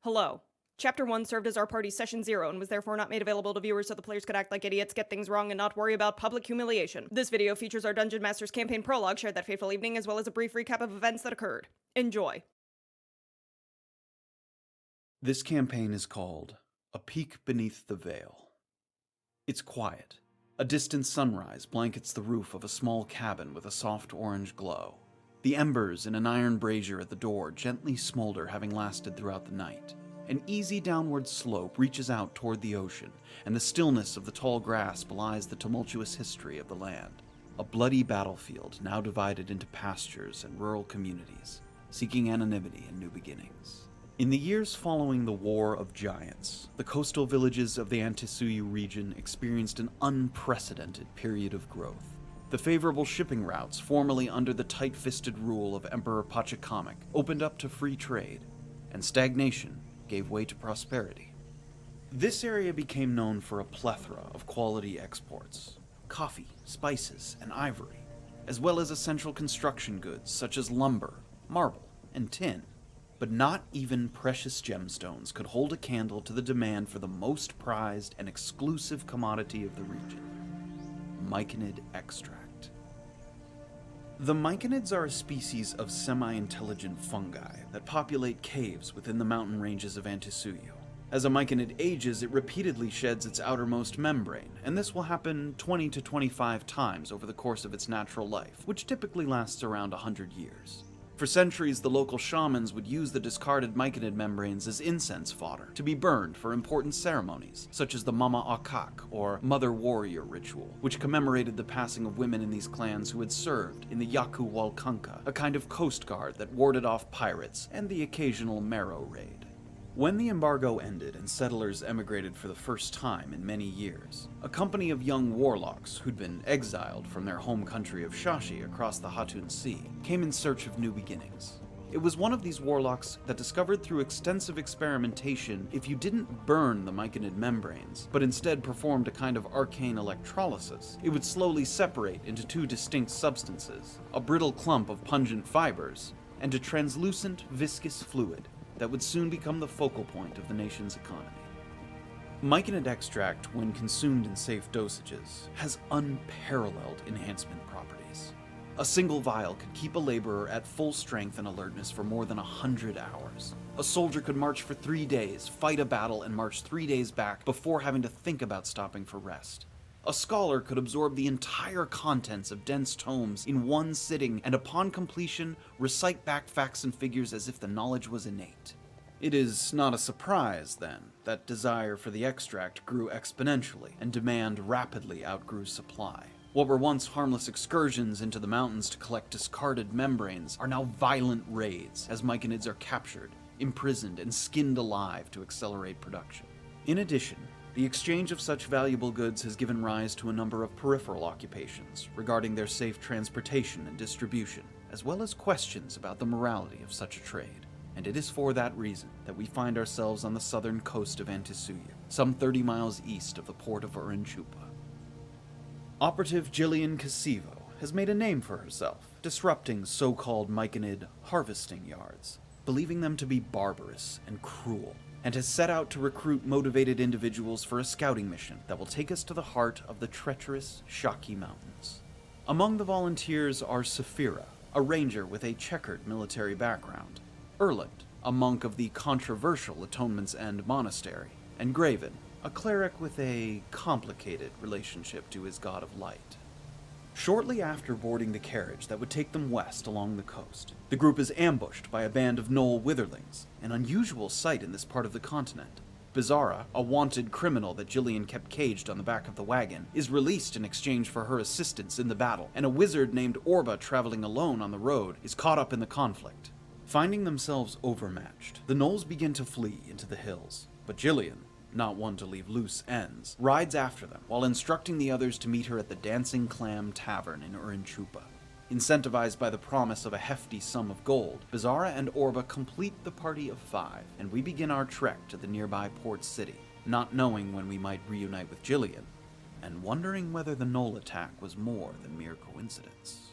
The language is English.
Hello. Chapter 1 served as our party's session 0 and was therefore not made available to viewers so the players could act like idiots, get things wrong, and not worry about public humiliation. This video features our Dungeon Master's campaign prologue shared that fateful evening as well as a brief recap of events that occurred. Enjoy. This campaign is called A Peek Beneath the Veil. It's quiet. A distant sunrise blankets the roof of a small cabin with a soft orange glow. The embers in an iron brazier at the door gently smolder, having lasted throughout the night. An easy downward slope reaches out toward the ocean, and the stillness of the tall grass belies the tumultuous history of the land. A bloody battlefield now divided into pastures and rural communities, seeking anonymity and new beginnings. In the years following the War of Giants, the coastal villages of the Antisuyu region experienced an unprecedented period of growth. The favorable shipping routes, formerly under the tight-fisted rule of Emperor Pachacamac, opened up to free trade, and stagnation gave way to prosperity. This area became known for a plethora of quality exports: coffee, spices, and ivory, as well as essential construction goods such as lumber, marble, and tin. But not even precious gemstones could hold a candle to the demand for the most prized and exclusive commodity of the region: myconid extract. The myconids are a species of semi-intelligent fungi that populate caves within the mountain ranges of Antisuyu. As a myconid ages, it repeatedly sheds its outermost membrane, and this will happen 20 to 25 times over the course of its natural life, which typically lasts around 100 years. For centuries, the local shamans would use the discarded myconid membranes as incense fodder to be burned for important ceremonies, such as the Mama Akak, or Mother Warrior ritual, which commemorated the passing of women in these clans who had served in the Yaku Walkanka, a kind of coast guard that warded off pirates and the occasional marrow raid. When the embargo ended and settlers emigrated for the first time in many years, a company of young warlocks who'd been exiled from their home country of Shashi across the Hatun Sea came in search of new beginnings. It was one of these warlocks that discovered through extensive experimentation if you didn't burn the myconid membranes, but instead performed a kind of arcane electrolysis, it would slowly separate into two distinct substances: a brittle clump of pungent fibers and a translucent, viscous fluid that would soon become the focal point of the nation's economy. Myconid extract, when consumed in safe dosages, has unparalleled enhancement properties. A single vial could keep a laborer at full strength and alertness for more than 100 hours. A soldier could march for 3 days, fight a battle, and march 3 days back before having to think about stopping for rest. A scholar could absorb the entire contents of dense tomes in one sitting, and upon completion, recite back facts and figures as if the knowledge was innate. It is not a surprise, then, that desire for the extract grew exponentially, and demand rapidly outgrew supply. What were once harmless excursions into the mountains to collect discarded membranes are now violent raids, as myconids are captured, imprisoned, and skinned alive to accelerate production. In addition, the exchange of such valuable goods has given rise to a number of peripheral occupations regarding their safe transportation and distribution, as well as questions about the morality of such a trade. And it is for that reason that we find ourselves on the southern coast of Antisuyu, some 30 miles east of the port of Urinchupa. Operative Jillian Casivo has made a name for herself, disrupting so-called myconid harvesting yards, believing them to be barbarous and cruel, and has set out to recruit motivated individuals for a scouting mission that will take us to the heart of the treacherous Shaki Mountains. Among the volunteers are Safira, a ranger with a checkered military background; Erland, a monk of the controversial Atonement's End monastery; and Graven, a cleric with a complicated relationship to his god of light. Shortly after boarding the carriage that would take them west along the coast, the group is ambushed by a band of Knoll Witherlings, an unusual sight in this part of the continent. Beezaura, a wanted criminal that Jillian kept caged on the back of the wagon, is released in exchange for her assistance in the battle, and a wizard named Orba, traveling alone on the road, is caught up in the conflict. Finding themselves overmatched, the Knolls begin to flee into the hills, but Jillian, not one to leave loose ends, rides after them while instructing the others to meet her at the Dancing Clam Tavern in Urinchupa. Incentivized by the promise of a hefty sum of gold, Beezaura and Orba complete the party of 5, and we begin our trek to the nearby port city, not knowing when we might reunite with Jillian, and wondering whether the Knoll attack was more than mere coincidence.